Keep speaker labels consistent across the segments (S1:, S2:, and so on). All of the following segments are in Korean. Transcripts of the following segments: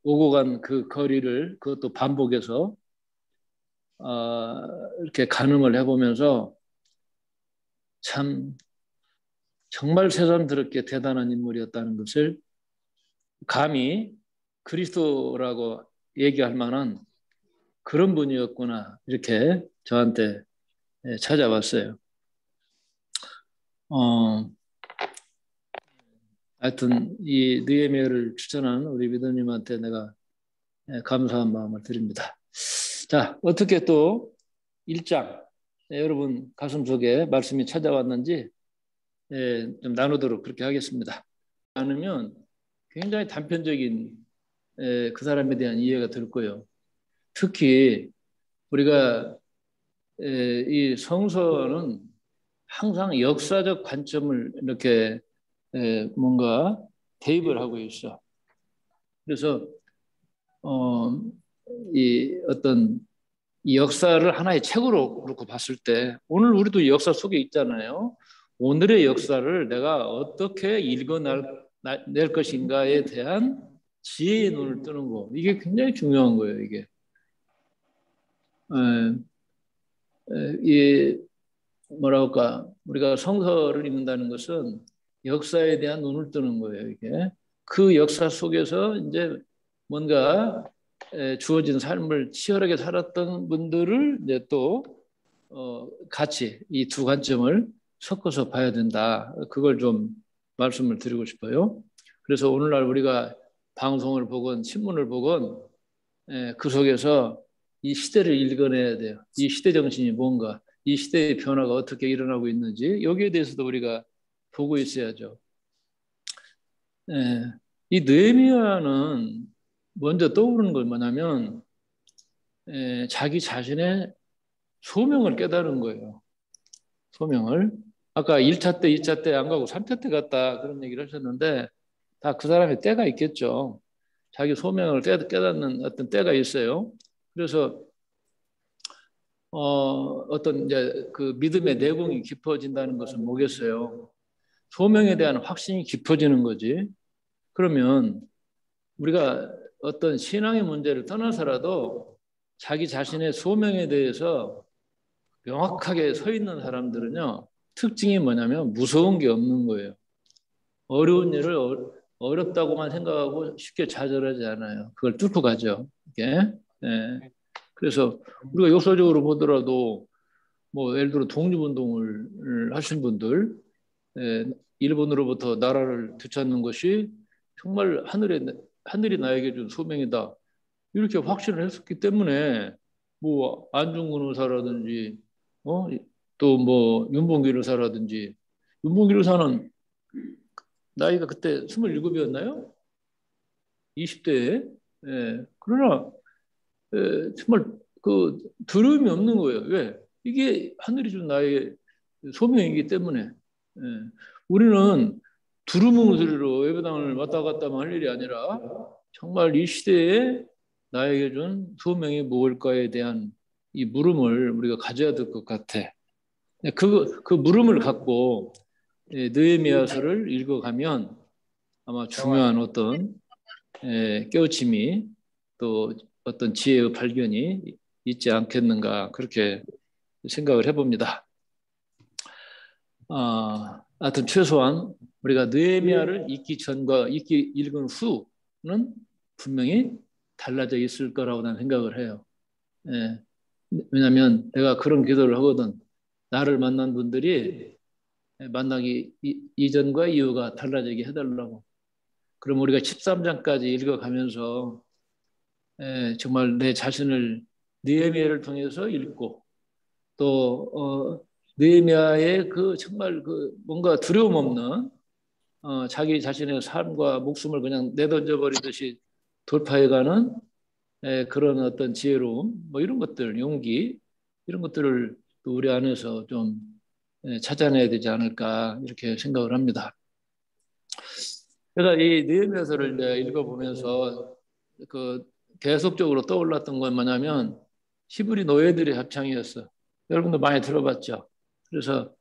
S1: 오고 간 그 거리를 그것도 반복해서 이렇게 가늠을 해보면서 참 정말 새삼스럽게 대단한 인물이었다는 것을 감히 그리스도라고 얘기할 만한 그런 분이었구나 이렇게 저한테 찾아왔어요. 하여튼 이 느헤미야를 추천한 우리 믿음님한테 내가 감사한 마음을 드립니다. 자, 어떻게 또 1장 여러분 가슴속에 말씀이 찾아왔는지 좀 나누도록 그렇게 하겠습니다. 나누면 굉장히 단편적인 그 사람에 대한 이해가 들 거예요. 특히 우리가 이 성서는 항상 역사적 관점을 이렇게 뭔가 대입을 하고 있어. 그래서 이 어떤 이 역사를 하나의 책으로 놓고 봤을 때 오늘 우리도 역사 속에 있잖아요. 오늘의 역사를 내가 어떻게 읽어낼 것인가에 대한 지혜의 눈을 뜨는 거. 이게 굉장히 중요한 거예요. 이게. 이 뭐랄까 우리가 성서를 읽는다는 것은 역사에 대한 눈을 뜨는 거예요. 이게 그 역사 속에서 이제 뭔가 주어진 삶을 치열하게 살았던 분들을 이제 또 같이 이 두 관점을 섞어서 봐야 된다. 그걸 좀 말씀을 드리고 싶어요. 그래서 오늘날 우리가 방송을 보건 신문을 보건 그 속에서 이 시대를 읽어내야 돼요. 이 시대 정신이 뭔가, 이 시대의 변화가 어떻게 일어나고 있는지 여기에 대해서도 우리가 보고 있어야죠. 이 느헤미야는 먼저 떠오르는 건 뭐냐면 자기 자신의 소명을 깨달은 거예요. 소명을. 아까 1차 때, 2차 때 안 가고 3차 때 갔다 그런 얘기를 하셨는데 다 그 사람의 때가 있겠죠. 자기 소명을 깨닫는 어떤 때가 있어요. 그래서 어떤 이제 그 믿음의 내공이 깊어진다는 것은 뭐겠어요? 소명에 대한 확신이 깊어지는 거지. 그러면 우리가 어떤 신앙의 문제를 떠나서라도 자기 자신의 소명에 대해서 명확하게 서 있는 사람들은요, 특징이 뭐냐면 무서운 게 없는 거예요. 어려운 일을 어렵다고만 생각하고 쉽게 좌절하지 않아요. 그걸 뚫고 가죠. 이게. 예. 그래서 우리가 역사적으로 보더라도 뭐 예를 들어 독립운동을 하신 분들, 일본으로부터 나라를 되찾는 것이 정말 하늘이 나에게 준 소명이다. 이렇게 확신을 했었기 때문에 뭐 안중근 의사라든지 또 뭐 윤봉길 의사라든지 윤봉길 의사는 나이가 그때 27이었나요? 20대에. 그러나 정말 그 두려움이 없는 거예요. 왜? 이게 하늘이 준 나의 소명이기 때문에. 우리는 두루뭉술로 예배당을 왔다 갔다만 할 일이 아니라 정말 이 시대에 나에게 준 소명이 무엇일까에 대한 이 물음을 우리가 가져야 될 것 같아. 그 물음을 갖고 느헤미야서를 읽어가면 아마 중요한 어떤 깨우침이 또 어떤 지혜의 발견이 있지 않겠는가 그렇게 생각을 해봅니다. 하여튼 최소한 우리가 느헤미야를 읽기 전과 읽은 후는 분명히 달라져 있을 거라고 나는 생각을 해요. 왜냐하면 내가 그런 기도를 하거든. 나를 만난 분들이 만나기 이전과 이후가 달라지게 해달라고. 그럼 우리가 13장까지 읽어가면서 정말 내 자신을 느헤미야를 통해서 읽고 또 느헤미야의 그 정말 그 뭔가 두려움 없는 자기 자신의 삶과 목숨을 그냥 내던져 버리듯이 돌파해가는 그런 어떤 지혜로움 뭐 이런 것들 용기 이런 것들을 또 우리 안에서 좀 찾아내야 되지 않을까 이렇게 생각을 합니다. 제가 이 느헤미야서를 읽어보면서 그 계속적으로 떠올랐던 건 뭐냐면 히브리 노예들의 합창이었어. 여러분도 많이 들어봤죠. 그래서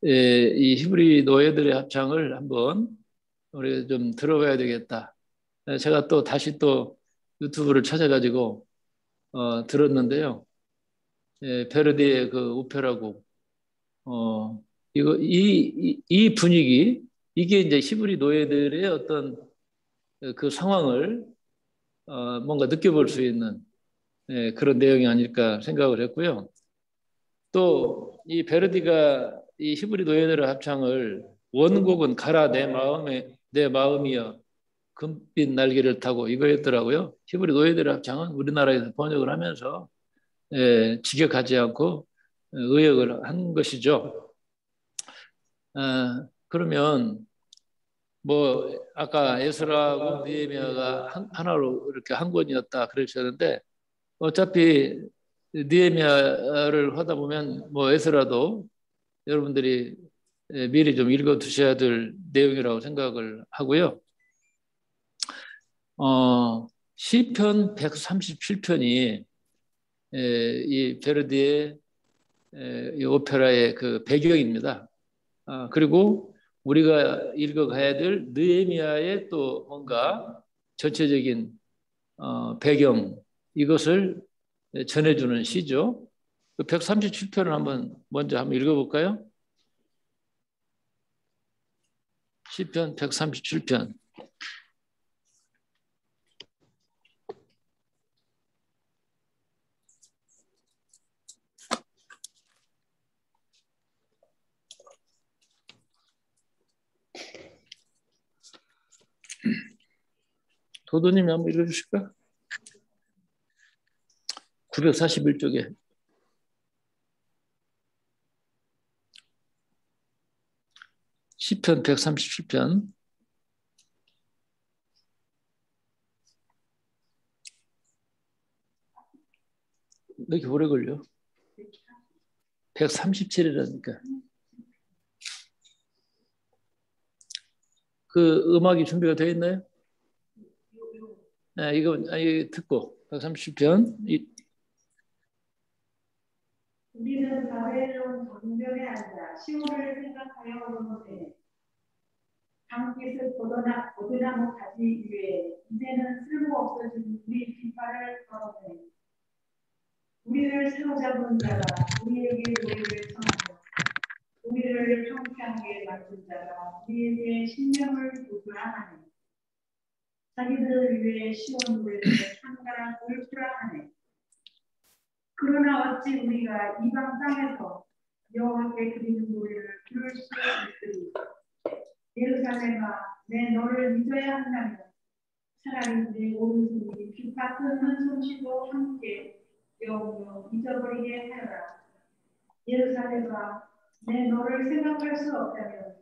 S1: 이 히브리 노예들의 합창을 한번 우리 좀 들어봐야 되겠다. 제가 또 다시 또 유튜브를 찾아가지고 들었는데요. 예, 베르디의 그 오페라곡, 이거 이 분위기, 이게 이제 히브리 노예들의 어떤 그 상황을 뭔가 느껴볼 수 있는 예, 그런 내용이 아닐까 생각을 했고요. 또 이 베르디가 이 히브리 노예들의 합창을 원곡은 가라 내 마음이여 금빛 날개를 타고 이거였더라고요. 히브리 노예들의 합창은 우리나라에서 번역을 하면서 예, 직역하지 않고 의역을 한 것이죠. 그러면 뭐 아까 에스라하고 느헤미야가 하나로 이렇게 한 권이었다 그러셨는데 어차피 느헤미야를 하다 보면 뭐 에스라도 여러분들이 미리 좀 읽어 두셔야 될 내용이라고 생각을 하고요. 시편 137편이 이 베르디의 이 오페라의 그 배경입니다. 그리고 우리가 읽어가야 될 느헤미야의 또 뭔가 전체적인 배경 이것을 전해주는 시죠. 137편을 먼저 한번 읽어볼까요? 시편 137편. 도도님이 한번 읽어주실까? 941쪽에. 시편 137편. 왜 이렇게 오래 걸려? 137이라니까. 그 음악이 준비가 되어 있나요? 네, 이거 듣고 137편.
S2: 우리는 바벨론 정전에 앉아 시온을 생각하여 오는데 버드나무 가지 위에 이제는 쓸모없어진 우리 깃발을 걸었네. 우리를 사로잡은 자가 우리에게 노예를 청하며 우리를 평평하게 만든 자가 우리에게 신명을 부수라 하네. 자기들 위해 시온 노래를 창가라 울프라 하네. 그러나 어찌 우리가 이방 땅에서 여호와께 드리는 노래를 부를 수 있으리. 예루살렘아, 내 너를 믿어야 한다면 차라리 내 오른손이 귓바 끓는 솜씨도 함께 영영 잊어버리게 하여라. 예루살렘아, 내 너를 생각할 수 없다면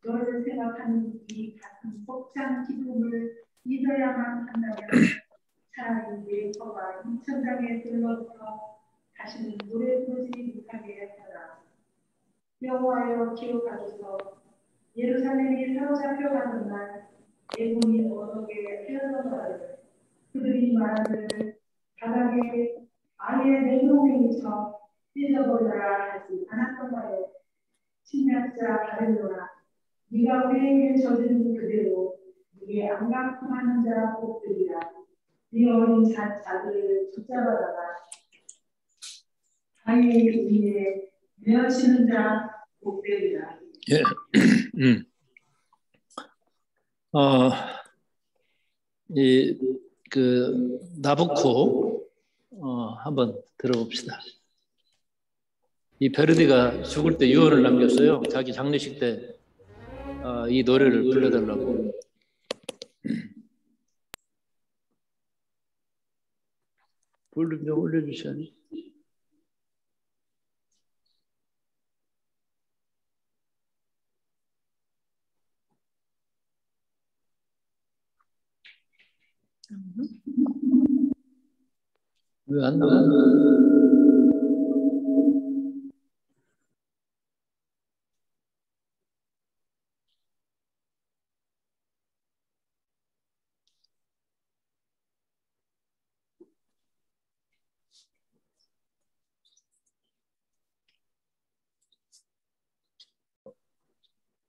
S2: 너를 생각하는 이 같은 복장 기쁨을 잊어야만 한다면 차라리 내 터가 이천장에 들러서 다시는 노래 부르지 못하게 하라. 여호와여 기억하소서. 예루살렘이 사로잡혀가는 날 애굽이 어떻게 헤어졌나를 그들이 말하기를 바닥에 아예 냉동행이처 찢어버려라 하지 않았던가요. 침략자 바벨로나 네가 우리에게 저지른 그대로 네게 안갚음하는 자 복들이라. 네 어린 자들을 붙잡아다가 바위 위에 메어치는 자 복들이라.
S1: 예. 그 나부코 한번 들어봅시다. 이 베르디가 죽을 때 유언을 남겼어요. 자기 장례식 때 이 노래를 불러달라고. 볼륨 좀 올려주셔야지. 왜 안 나가?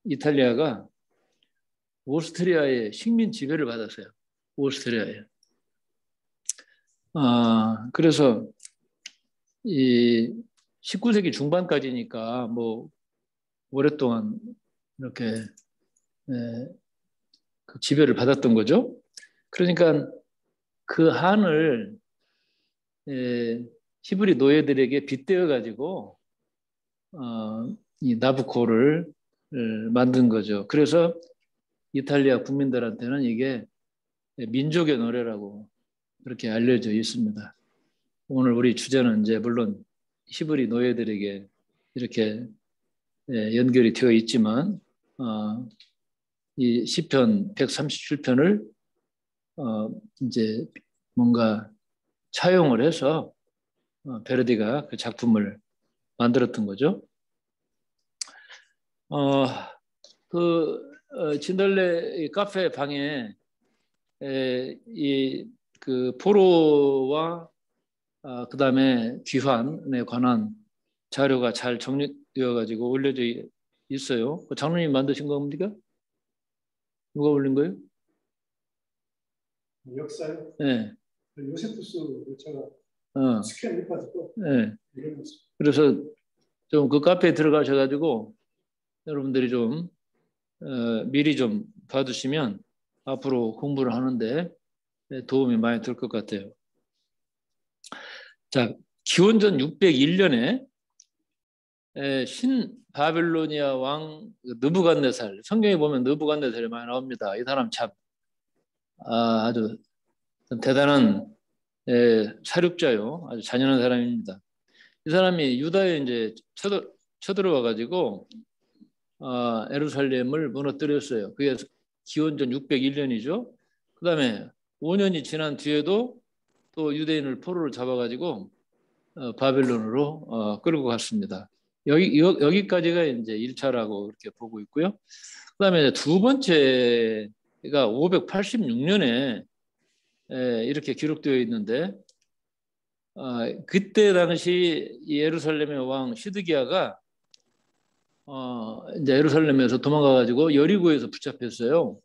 S1: 이탈리아가 오스트리아의 식민 지배를 받았어요. 오스트리아에. 그래서 이 19세기 중반까지니까 뭐 오랫동안 이렇게 그 지배를 받았던 거죠. 그러니까 그 한을 히브리 노예들에게 빗대어 가지고 이 나부코를 만든 거죠. 그래서 이탈리아 국민들한테는 이게 민족의 노래라고 그렇게 알려져 있습니다. 오늘 우리 주제는 이제 물론 히브리 노예들에게 이렇게 연결이 되어 있지만 이 시편 137편을 이제 뭔가 차용을 해서 베르디가 그 작품을 만들었던 거죠. 진달래 카페 방에 그 포로와 그다음에 귀환에 관한 자료가 잘 정리되어 가지고 올려져 있어요. 그 장로님 만드신 겁니까? 누가 올린 거예요?
S3: 역사요?
S1: 네.
S3: 요세푸스 제가 스캔 해가지고.
S1: 네. 그래서 좀 그 카페에 들어가셔가지고 여러분들이 좀 미리 좀 봐두시면 앞으로 공부를 하는데 도움이 많이 될 것 같아요. 자, 기원전 601년에 신 바빌로니아 왕 느부갓네살, 성경에 보면 느부갓네살이 많이 나옵니다. 이 사람 참 아주 대단한 사륙자요, 아주 잔인한 사람입니다. 이 사람이 유다에 이제 쳐들어와 가지고 예루살렘을 무너뜨렸어요. 그게 기원전 601년이죠. 그 다음에 5년이 지난 뒤에도 또 유대인을 포로를 잡아가지고 바벨론으로 끌고 갔습니다. 여기까지가 이제 1차라고 이렇게 보고 있고요. 그 다음에 두 번째가 586년에 이렇게 기록되어 있는데 그때 당시 예루살렘의 왕 시드기야가 이제 예루살렘에서 도망가가지고 여리고에서 붙잡혔어요.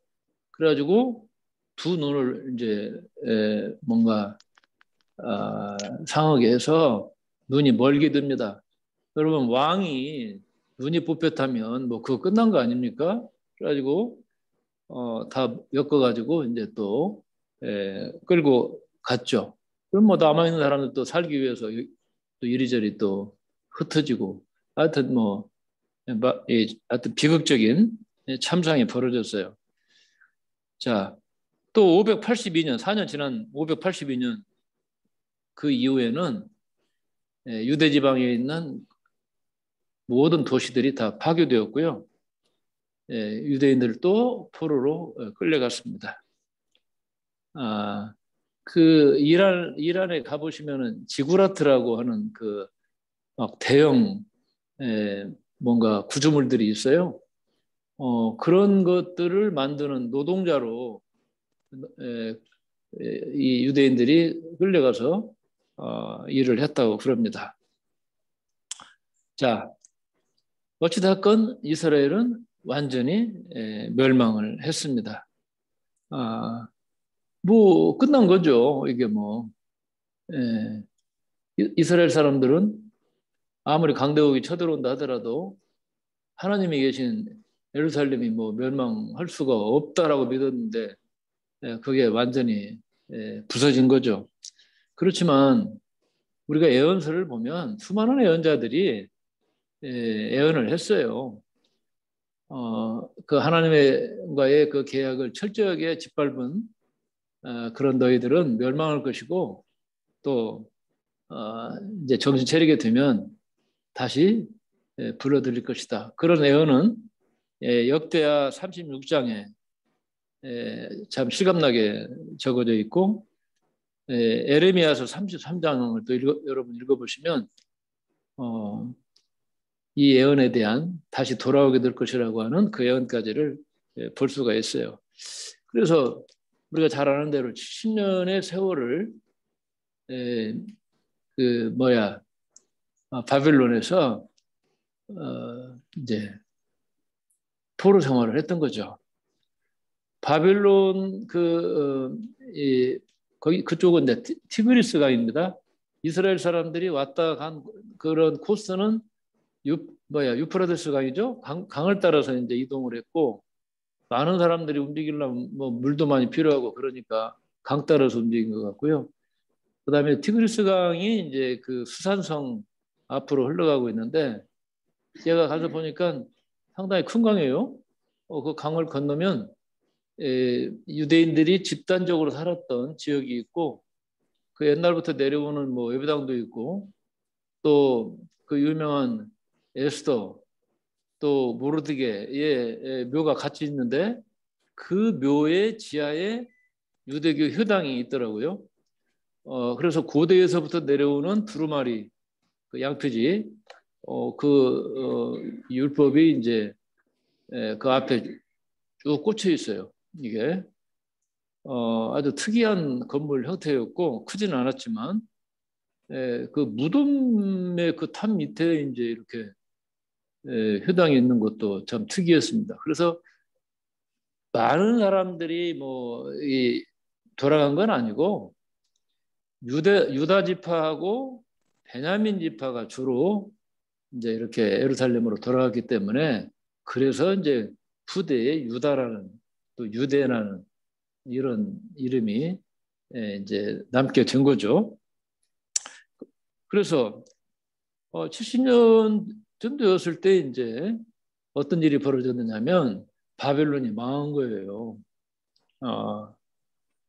S1: 그래가지고 두 눈을 이제 뭔가 상하게 해서 눈이 멀게 됩니다. 여러분 왕이 눈이 뽑혔다면 뭐 그거 끝난 거 아닙니까? 그래가지고 다 엮어가지고 이제 또 끌고 갔죠. 그럼 뭐 남아있는 사람들 또 살기 위해서 또 이리저리 또 흩어지고 하여튼 뭐 하여튼 비극적인 참상이 벌어졌어요. 자, 또 582년, 4년 지난 582년 그 이후에는 유대 지방에 있는 모든 도시들이 다 파괴되었고요. 유대인들도 포로로 끌려갔습니다. 그 이란에 가보시면은 지구라트라고 하는 그 막 대형 뭔가 구조물들이 있어요. 그런 것들을 만드는 노동자로 이 유대인들이 끌려가서 일을 했다고 그럽니다. 자, 어찌됐건 이스라엘은 완전히 멸망을 했습니다. 뭐 끝난 거죠. 이게 뭐 이스라엘 사람들은 아무리 강대국이 쳐들어온다 하더라도 하나님이 계신 예루살렘이 뭐 멸망할 수가 없다라고 믿었는데 그게 완전히 부서진 거죠. 그렇지만 우리가 예언서를 보면 수많은 예언자들이 예언을 했어요. 그 하나님과의 그 계약을 철저하게 짓밟은 그런 너희들은 멸망할 것이고 또 이제 정신 차리게 되면 다시 불러들일 것이다. 그런 예언은 역대하 36장에 참 실감나게 적어져 있고 에레미야서 33장을 또 여러분 읽어보시면 이 예언에 대한 다시 돌아오게 될 것이라고 하는 그 예언까지를 볼 수가 있어요. 그래서 우리가 잘 아는 대로 70년의 세월을 바빌론에서 이제 포로 생활을 했던 거죠. 바벨론 거기 그쪽은 이제 티그리스 강입니다. 이스라엘 사람들이 왔다 간 그런 코스는 유프라데스 강이죠. 강을 따라서 이제 이동을 했고, 많은 사람들이 움직이려면 뭐 물도 많이 필요하고 그러니까 강 따라서 움직인 것 같고요. 그다음에 티그리스 강이 이제 그 수산성 앞으로 흘러가고 있는데, 제가 가서 보니까 상당히 큰 강이에요. 그 강을 건너면 유대인들이 집단적으로 살았던 지역이 있고, 그 옛날부터 내려오는 뭐 예배당도 있고, 또 그 유명한 에스더, 또 모르드게의 묘가 같이 있는데, 그 묘의 지하에 유대교 효당이 있더라고요. 그래서 고대에서부터 내려오는 두루마리, 그 양표지, 율법이 이제 그 앞에 쭉 꽂혀 있어요. 이게 아주 특이한 건물 형태였고, 크지는 않았지만, 그 무덤의 그 탑 밑에 이제 이렇게 효당이 있는 것도 참 특이했습니다. 그래서 많은 사람들이 돌아간 건 아니고, 유다 지파하고 베냐민 지파가 주로 이제 이렇게 예루살렘으로 돌아갔기 때문에, 그래서 이제 후대에 유다라는, 또 유대라는 이런 이름이 이제 남게 된 거죠. 그래서 70년쯤 되었을 때 이제 어떤 일이 벌어졌느냐면, 바벨론이 망한 거예요.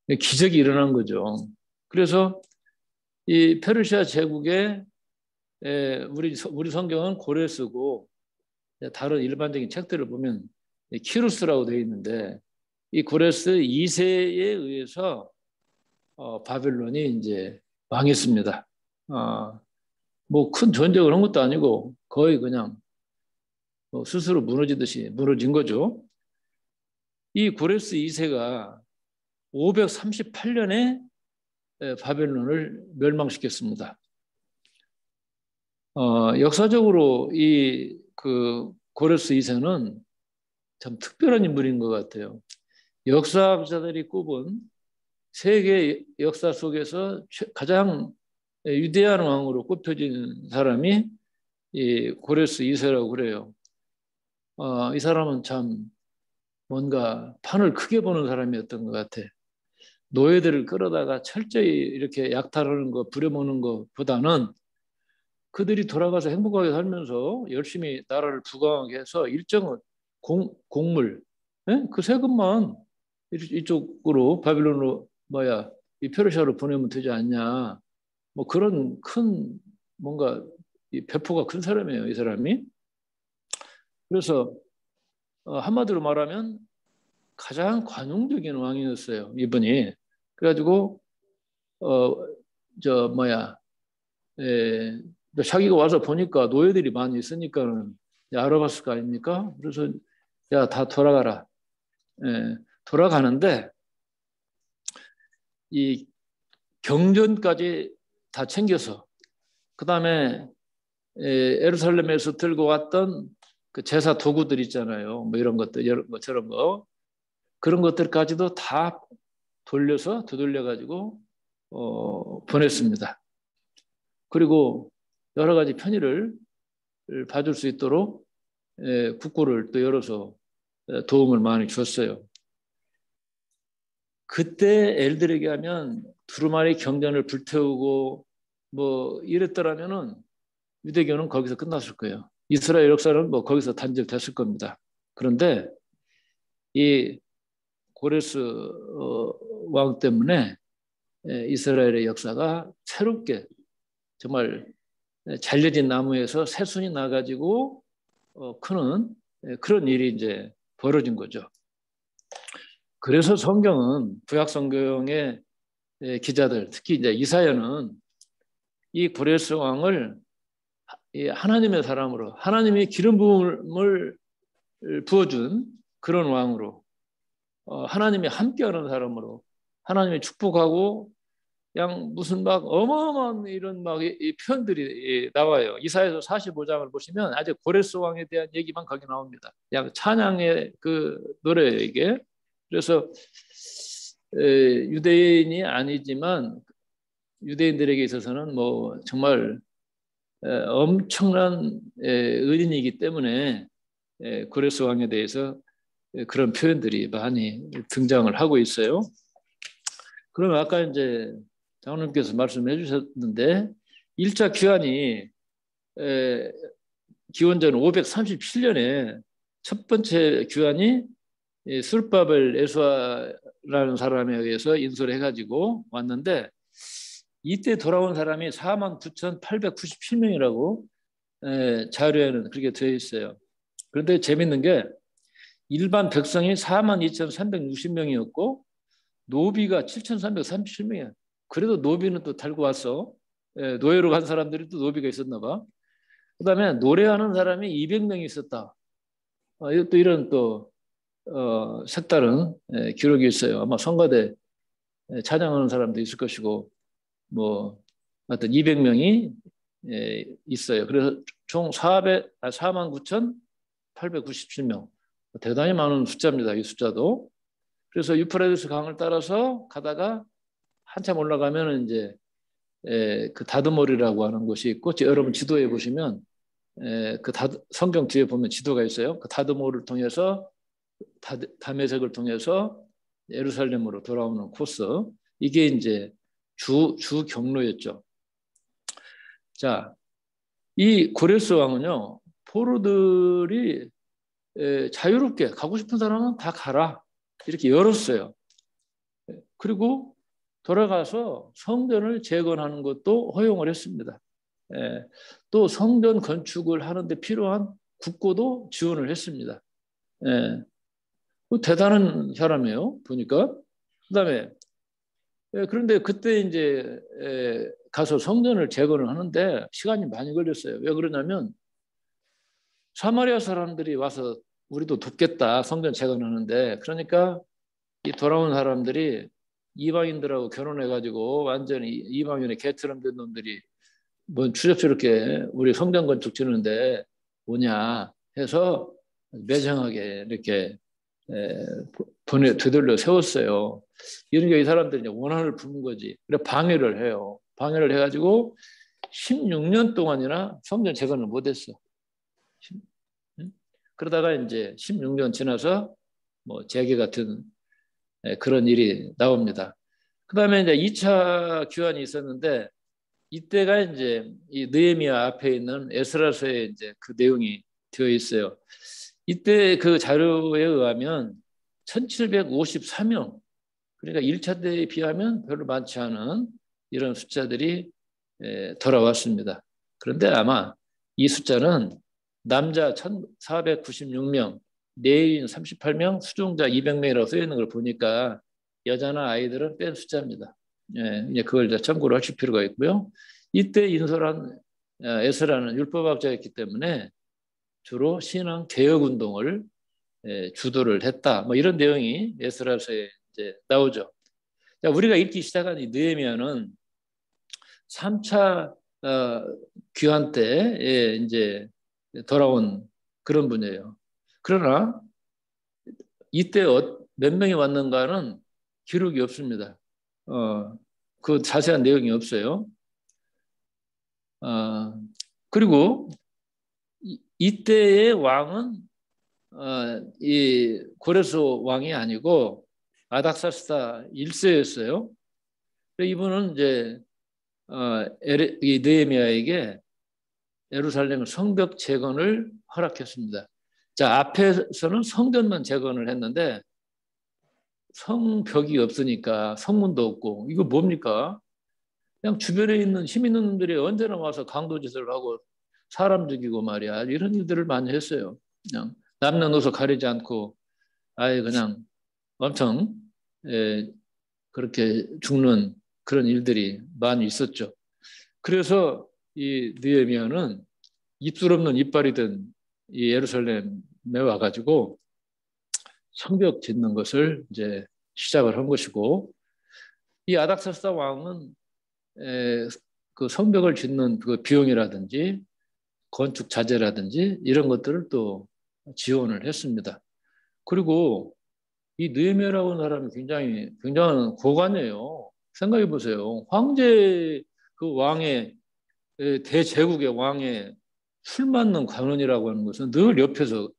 S1: 기적이 일어난 거죠. 그래서 이 페르시아 제국에 우리 성경은 고레스고, 다른 일반적인 책들을 보면 키루스라고 되어 있는데, 이 고레스 2세에 의해서 바벨론이 이제 망했습니다. 뭐 큰 전쟁을 한 것도 아니고 거의 그냥 스스로 무너지듯이 무너진 거죠. 이 고레스 2세가 538년에 바벨론을 멸망시켰습니다. 역사적으로 이 고레스 2세는 참 특별한 인물인 것 같아요. 역사학자들이 꼽은 세계 역사 속에서 가장 위대한 왕으로 꼽혀진 사람이 이 고레스 2세라고 그래요. 이 사람은 참 뭔가 판을 크게 보는 사람이었던 것 같아. 노예들을 끌어다가 철저히 이렇게 약탈하는 거, 부려먹는 것보다는 그들이 돌아가서 행복하게 살면서 열심히 나라를 부강하게 해서 일정한 공물, 그 세금만 이쪽으로 바빌론으로 이 페르시아로 보내면 되지 않냐. 뭐 그런 큰 뭔가 이 배포가 큰 사람이에요, 이 사람이. 그래서 한마디로 말하면 가장 관용적인 왕이었어요, 이분이. 그래가지고 자기가 와서 보니까 노예들이 많이 있으니까는 알아봤을 거 아닙니까? 그래서 야, 다 돌아가라. 돌아가는데 이 경전까지 다 챙겨서, 그 다음에 예루살렘에서 들고 왔던 그 제사 도구들 있잖아요. 뭐 이런 것들, 이런 것처럼 그런 것들까지도 다 되돌려가지고 보냈습니다. 그리고 여러 가지 편의를 봐줄 수 있도록 국고를 또 열어서 도움을 많이 줬어요. 그때 엘들에게 하면 두루마리 경전을 불태우고 뭐 이랬더라면은 유대교는 거기서 끝났을 거예요. 이스라엘 역사는 뭐 거기서 단절됐을 겁니다. 그런데 이 고레스 왕 때문에 이스라엘의 역사가 새롭게 정말 잘려진 나무에서 새순이 나가지고 크는 그런 일이 이제 벌어진 거죠. 그래서 성경은, 구약 성경의 기자들, 특히 이제 이사야는 이 고레스 왕을 하나님의 사람으로, 하나님이 기름 부음을 부어준 그런 왕으로, 하나님이 함께하는 사람으로, 하나님이 축복하고 그냥 무슨 막 어마어마한 이런 막 이 표현들이 나와요. 이사야서 45장을 보시면 아주 고레스 왕에 대한 얘기만 거기 나옵니다. 그냥 찬양의 그 노래예요, 이게. 그래서 유대인이 아니지만 유대인들에게 있어서는 뭐 정말 엄청난 의인이기 때문에 고레스 왕에 대해서 그런 표현들이 많이 등장을 하고 있어요. 그러면 아까 이제 장로님께서 말씀해 주셨는데 1차 귀환이 기원전 537년에 첫 번째 귀환이 술바벨 에수아라는 사람에 의해서 인솔해 가지고 왔는데 이때 돌아온 사람이 49,897명이라고 자료에는 그렇게 되어 있어요. 그런데 재밌는 게 일반 백성이 42,360명이었고 노비가 7,337명이야. 그래도 노비는 또 달고 왔어. 노예로 간 사람들이 또 노비가 있었나 봐. 그다음에 노래하는 사람이 200명이 있었다. 또 이런 또 색다른 기록이 있어요. 아마 성가대 찬양하는 사람도 있을 것이고 뭐 하여튼 200명이 있어요. 그래서 총 49,897명. 대단히 많은 숫자입니다. 이 숫자도. 그래서 유프라디스 강을 따라서 가다가 한참 올라가면 이제 그 다드몰이라고 하는 곳이 있고 여러분 지도에 보시면 성경 뒤에 보면 지도가 있어요. 그 다드몰을 통해서 다메섹을 통해서 예루살렘으로 돌아오는 코스. 이게 이제 주 경로였죠. 자, 이 고레스 왕은요, 포로들이 자유롭게 가고 싶은 사람은 다 가라 이렇게 열었어요. 그리고 돌아가서 성전을 재건하는 것도 허용을 했습니다. 또 성전 건축을 하는데 필요한 국고도 지원을 했습니다. 대단한 사람이에요, 보니까. 그다음에 그런데 그때 이제 가서 성전을 재건을 하는데 시간이 많이 걸렸어요. 왜 그러냐면 사마리아 사람들이 와서 우리도 돕겠다, 성전 재건하는데. 그러니까 이 돌아온 사람들이 이방인들하고 결혼해가지고 완전히 이방인의 개처럼 된 놈들이 뭐 추접스럽게 우리 성전 건축 지는데 오냐 해서 매정하게 이렇게 되돌려 세웠어요. 이런 게 이 사람들이 이제 원한을 품은 거지. 그래 방해를 해요. 방해를 해가지고 16년 동안이나 성전 재건을 못했어. 그러다가 이제 16년 지나서 뭐 재개 같은 그런 일이 나옵니다. 그다음에 이제 2차 귀환이 있었는데 이때가 이제 이 느헤미야 앞에 있는 에스라서에 이제 그 내용이 되어 있어요. 이때 그 자료에 의하면 1,754명, 그러니까 1차 때에 비하면 별로 많지 않은 이런 숫자들이 돌아왔습니다. 그런데 아마 이 숫자는 남자 1,496명, 내인 38명, 수종자 200명이라고 써 있는 걸 보니까 여자나 아이들은 뺀 숫자입니다. 이제 그걸 참고를 하실 필요가 있고요. 이때 인솔한 에스라는 율법학자였기 때문에 주로 신앙 개혁 운동을 주도를 했다. 뭐 이런 내용이 에스라서에 이제 나오죠. 자, 우리가 읽기 시작한 이 느헤미야는 3차 귀환 때에 이제 돌아온 그런 분이에요. 그러나 이때 몇 명이 왔는가는 기록이 없습니다. 그 자세한 내용이 없어요. 그리고 이때의 왕은 이 고레스 왕이 아니고 아닥사스다 1세였어요. 이분은 이제 이 느헤미야에게 예루살렘 성벽 재건을 허락했습니다. 자, 앞에서는 성전만 재건을 했는데 성벽이 없으니까 성문도 없고 이거 뭡니까? 그냥 주변에 있는 힘 있는 놈들이 언제나 와서 강도짓을 하고 사람 죽이고 말이야. 이런 일들을 많이 했어요. 그냥 남녀노소 가리지 않고 아예 그냥 엄청 그렇게 죽는 그런 일들이 많이 있었죠. 그래서 이 느헤미야는 입술 없는 이빨이든 이 예루살렘에 와가지고 성벽 짓는 것을 이제 시작을 한 것이고, 이 아닥사스다 왕은 그 성벽을 짓는 그 비용이라든지 건축 자재라든지 이런 것들을 또 지원을 했습니다. 그리고 이 느헤미야라고 하는 사람이 굉장한 고관이에요. 생각해 보세요. 황제 그 왕의 대제국의 왕의 술 맞는 관원이라고 하는 것은 늘 옆에서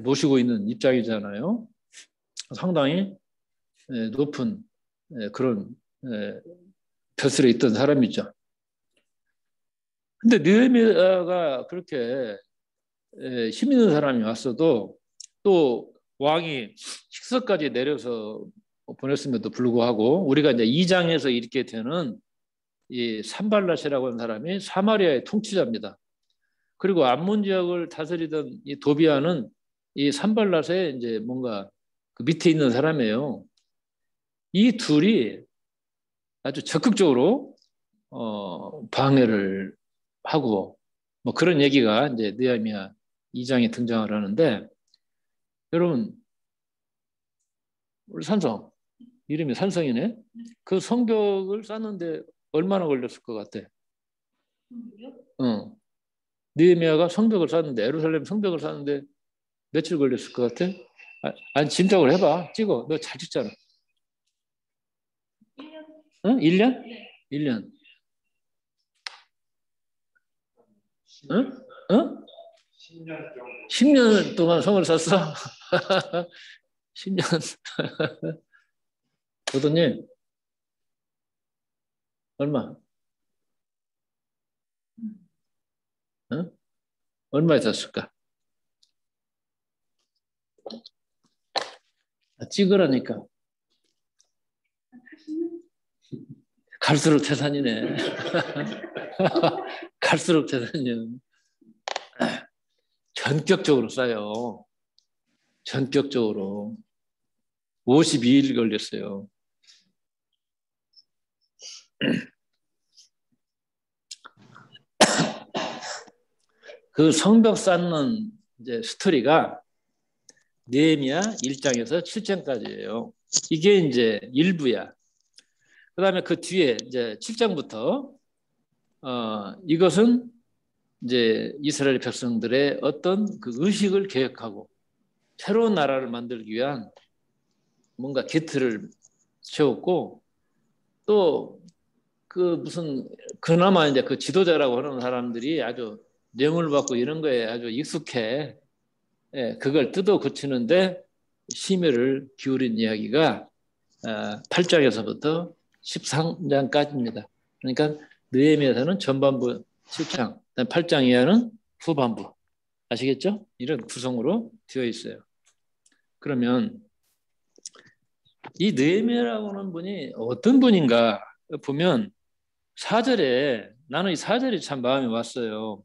S1: 모시고 있는 입장이잖아요. 상당히 높은 그런 벼슬에 있던 사람이죠. 근데 느헤미야가 그렇게 힘 있는 사람이 왔어도 또 왕이 식서까지 내려서 보냈음에도 불구하고 우리가 이제 2장에서 읽게 되는 이 산발랏이라고 하는 사람이 사마리아의 통치자입니다. 그리고 암몬 지역을 다스리던 이 도비아는 이 산발랏의 이제 뭔가 그 밑에 있는 사람이에요. 이 둘이 아주 적극적으로 방해를 하고 뭐 그런 얘기가 이제 느헤미야 2장에 등장을 하는데 여러분 우리 산성 이름이 산성이네. 그 성벽을 쌓는데 얼마나 걸렸을 것 같아? 느헤미야가 성벽을 쌓는데 예루살렘 성벽을 쌓는데 며칠 걸렸을 것 같아? 아니 짐작을 해봐. 찍어. 너 잘 찍잖아. 1년. 응? 1년? 네. 1년. 응? 응?
S3: 10년 정도.
S1: 10년 동안 성을 샀어? 10년. 도도님, 얼마? 응? 얼마에 샀을까? 찍으라니까. 갈수록 태산이네. 갈수록 태산이네. 전격적으로 싸요. 전격적으로. 52일 걸렸어요. 그 성벽 쌓는 이제 스토리가 느헤미야 1장에서 7장까지예요. 이게 이제 일부야. 그다음에 그 뒤에 이제 7장부터 이것은 이제 이스라엘 백성들의 어떤 그 의식을 개혁하고 새로운 나라를 만들기 위한 뭔가 기틀을 세웠고 또 그 무슨 그나마 이제 그 지도자라고 하는 사람들이 아주 뇌물 받고 이런 거에 아주 익숙해. 그걸 뜯어 고치는데 심혈을 기울인 이야기가 8장에서부터 13장까지입니다. 그러니까 느헤미야서는 전반부 7장, 8장 이하는 후반부. 아시겠죠? 이런 구성으로 되어 있어요. 그러면 이 느헤미야라고 하는 분이 어떤 분인가 보면 4절에 나는 이 4절이 참 마음에 왔어요.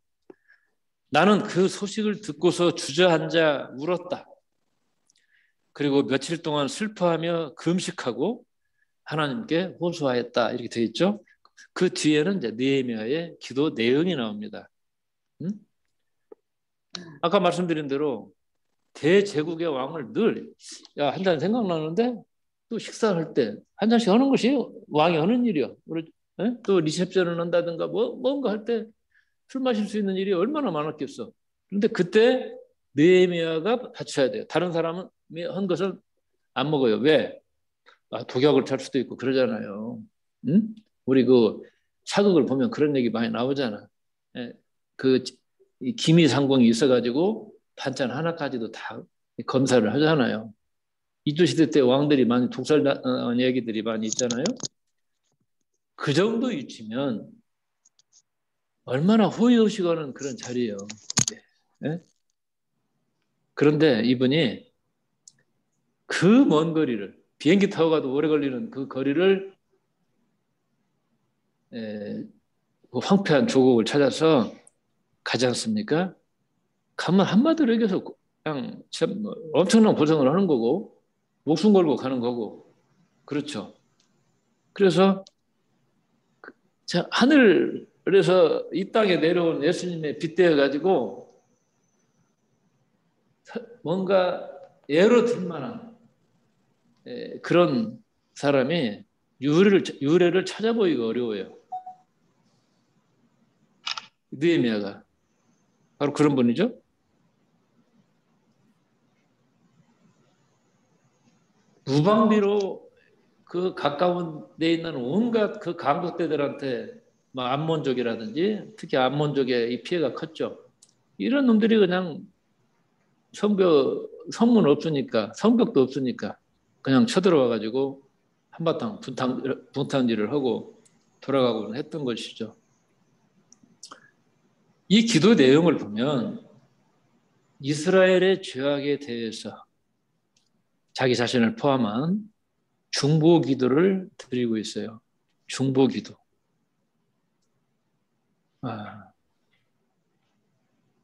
S1: 나는 그 소식을 듣고서 주저앉아 울었다. 그리고 며칠 동안 슬퍼하며 금식하고 하나님께 호소하였다. 이렇게 되어 있죠. 그 뒤에는 이제 느헤미야의 기도 내용이 나옵니다. 아까 말씀드린 대로 대제국의 왕을 늘 한 잔 생각나는데 또 식사할 때 한 잔씩 하는 것이 왕이 하는 일이야. 또 리셉션을 한다든가 뭔가 할 때 술 마실 수 있는 일이 얼마나 많았겠어. 그런데 그때 느헤미야가 받쳐야 돼요. 다른 사람은 한 것을 안 먹어요. 왜? 독약을 탈 수도 있고 그러잖아요. 응? 우리 그 사극을 보면 그런 얘기 많이 나오잖아. 그 기미상궁이 있어가지고 반찬 하나까지도 다 검사를 하잖아요. 이조 시대 때 왕들이 많이 독살한 얘기들이 많이 있잖아요. 그 정도 위치면 얼마나 호의호식하는 그런 자리예요. 네? 그런데 이분이 그 먼 거리를 비행기 타고 가도 오래 걸리는 그 거리를 그 황폐한 조국을 찾아서 가지 않습니까? 가면 한마디로 얘기해서 그냥 참 엄청난 고생을 하는 거고 목숨 걸고 가는 거고 그렇죠. 그래서 하늘에서 이 땅에 내려온 예수님의 빗대어 가지고 뭔가 예로 들 만한 그런 사람이 유래를 찾아보기가 어려워요. 느헤미야가 바로 그런 분이죠. 무방비로 그 가까운 데 있는 온갖 그 강국대들한테 뭐 암몬족이라든지 특히 암몬족의 이 피해가 컸죠. 이런 놈들이 그냥 성문 없으니까 성벽도 없으니까 그냥 쳐들어와 가지고 한바탕 분탕질을 하고 돌아가곤 했던 것이죠. 이 기도 내용을 보면 이스라엘의 죄악에 대해서 자기 자신을 포함한 중보 기도를 드리고 있어요. 중보 기도.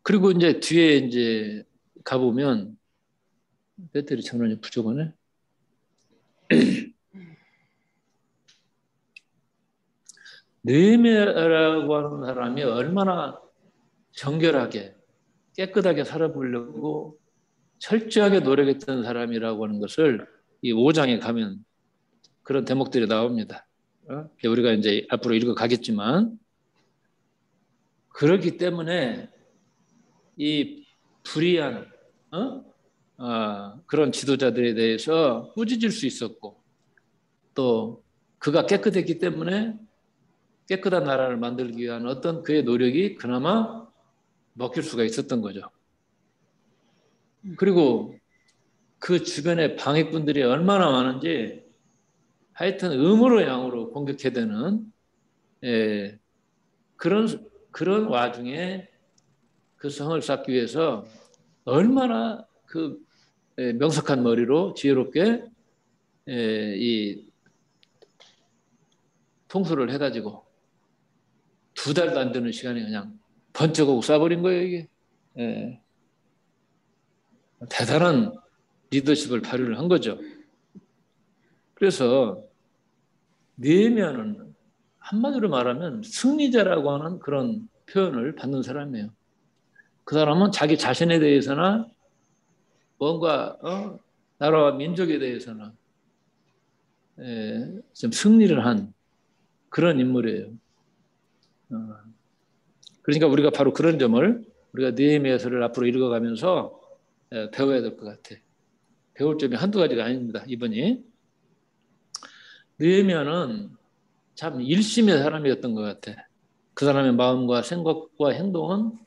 S1: 그리고 이제 뒤에 이제 가보면 배터리 전원이 부족하네. 느헤미야라고 하는 사람이 얼마나 정결하게 깨끗하게 살아보려고 철저하게 노력했던 사람이라고 하는 것을 이 5장에 가면 그런 대목들이 나옵니다. 우리가 이제 앞으로 읽어가겠지만 그렇기 때문에 이 불의한 그런 지도자들에 대해서 꾸짖을 수 있었고 또 그가 깨끗했기 때문에 깨끗한 나라를 만들기 위한 어떤 그의 노력이 그나마 먹힐 수가 있었던 거죠. 그리고 그 주변에 방해꾼들이 얼마나 많은지 하여튼 음으로 양으로 공격해대는 그런 와중에 그 성을 쌓기 위해서 얼마나 그 명석한 머리로 지혜롭게 이 통수를 해가지고 2달도 안 되는 시간에 그냥 번쩍하고 쏴버린 거예요, 이게. 대단한 리더십을 발휘를 한 거죠. 그래서 느헤미야는 한마디로 말하면 승리자라고 하는 그런 표현을 받는 사람이에요. 그 사람은 자기 자신에 대해서나 뭔가 나라와 민족에 대해서나 좀 승리를 한 그런 인물이에요. 그러니까 우리가 바로 그런 점을 우리가 느헤미야서를 앞으로 읽어가면서 배워야 될 것 같아. 배울 점이 한두 가지가 아닙니다. 이번이. 느헤미야는 참 일심의 사람이었던 것 같아. 그 사람의 마음과 생각과 행동은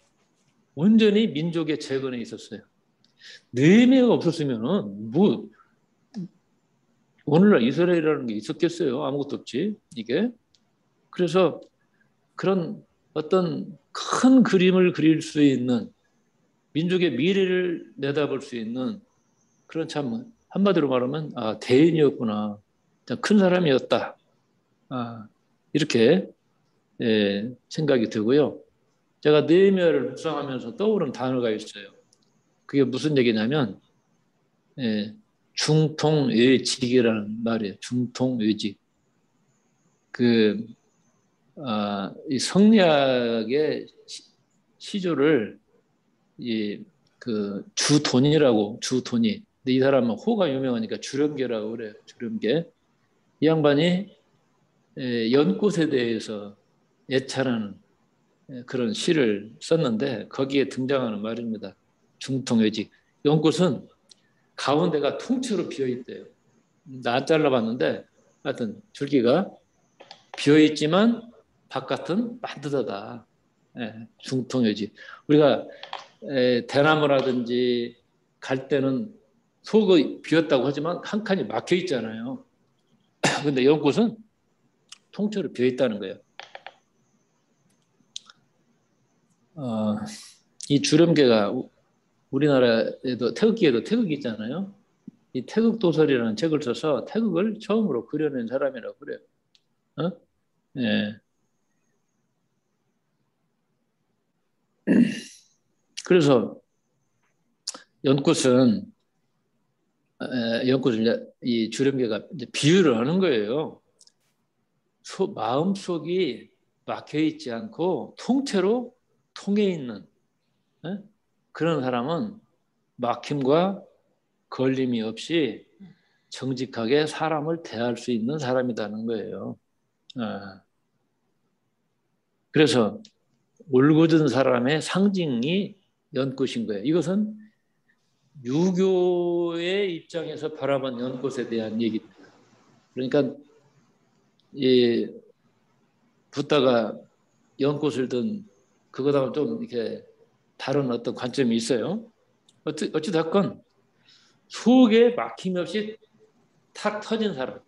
S1: 온전히 민족의 재건에 있었어요. 느헤미야가 없었으면은 뭐 오늘날 이스라엘이라는 게 있었겠어요? 아무것도 없지 이게. 그래서 그런 어떤 큰 그림을 그릴 수 있는 민족의 미래를 내다볼 수 있는 그런 참 한마디로 말하면 대인이었구나. 큰 사람이었다. 이렇게 생각이 들고요. 제가 느헤미야를 묵상하면서 떠오른 단어가 있어요. 그게 무슨 얘기냐면 중통외직이라는 말이에요. 중통외직. 이 성리학의 시조를 그 주돈이라고 주돈이. 근데 이 사람은 호가 유명하니까 주렴계라고 그래요. 주렴계. 이 양반이 연꽃에 대해서 예찬하는 그런 시를 썼는데 거기에 등장하는 말입니다. 중통외직. 연꽃은 가운데가 통째로 비어있대요. 나 안 잘라봤는데 하여튼 줄기가 비어있지만 바깥은 반듯하다. 중통외직. 우리가 대나무라든지 갈 때는 속이 비었다고 하지만 한 칸이 막혀 있잖아요. 근데 연꽃은 통째로 비어있다는 거예요. 이 주렴계가 우리나라에도 태극기에도 태극이 있잖아요. 이 태극도설이라는 책을 써서 태극을 처음으로 그려낸 사람이라고 그래요. 그래서 연꽃을 이 주렴계가 이제 비유를 하는 거예요. 마음속이 막혀 있지 않고 통째로 통해 있는 그런 사람은 막힘과 걸림이 없이 정직하게 사람을 대할 수 있는 사람이라는 거예요. 그래서 올곧은 사람의 상징이 연꽃인 거예요. 이것은 유교의 입장에서 바라본 연꽃에 대한 얘기입니다. 그러니까 이 붓다가 연꽃을 든 그거하고 좀 이렇게 다른 어떤 관점이 있어요. 어찌됐건 속에 막힘없이 탁 터진 사람.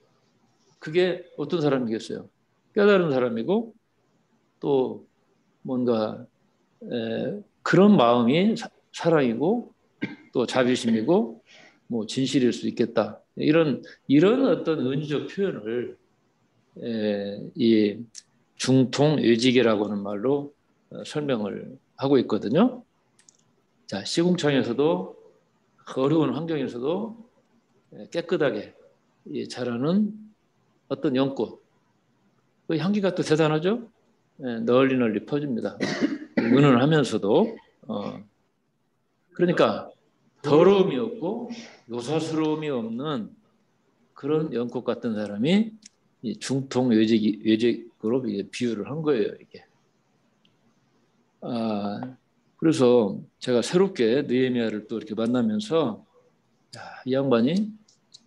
S1: 그게 어떤 사람이겠어요? 깨달은 사람이고 또 뭔가 그런 마음이 사랑이고 또 자비심이고 뭐 진실일 수 있겠다. 이런 어떤 은유적 표현을 이 중통외직이라고 하는 말로 설명을 하고 있거든요. 자, 시궁창에서도 어려운 환경에서도 깨끗하게 자라는 어떤 연꽃. 그 향기가 또 대단하죠? 널리 퍼집니다. 은은하면서도 그러니까 더러움이 없고 요사스러움이 없는 그런 연꽃 같은 사람이 이 중통 외직으로 비유를 한 거예요, 이게. 그래서 제가 새롭게 느헤미야를 또 이렇게 만나면서 이 양반이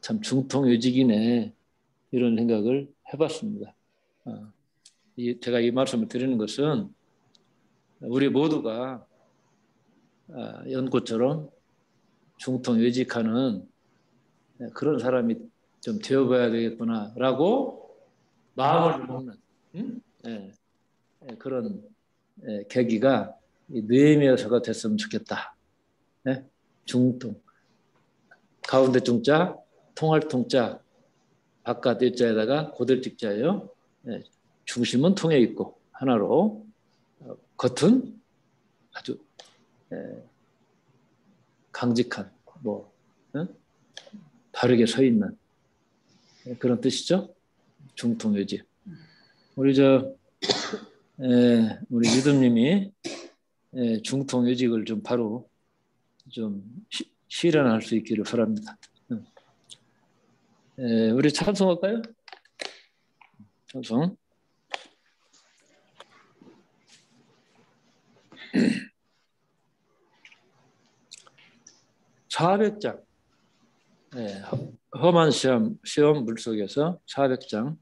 S1: 참 중통 외직이네 이런 생각을 해봤습니다. 제가 이 말씀을 드리는 것은 우리 모두가 연꽃처럼 중통 외직하는 그런 사람이 좀 되어봐야 되겠구나라고 마음을 먹는 그런 계기가 느헤미야서가 됐으면 좋겠다. 중통 가운데 중자 통할 통자 바깥 일자에다가 고들 직자예요. 중심은 통에 있고 하나로 겉은 아주 강직한 바르게 서 있는 그런 뜻이죠. 중통외직. 우리 유도님이 중통외직을 좀 바로 좀 실현할 수 있기를 바랍니다. 우리 찬송할까요? 찬송. (400장) 험한 시험 물속에서 400장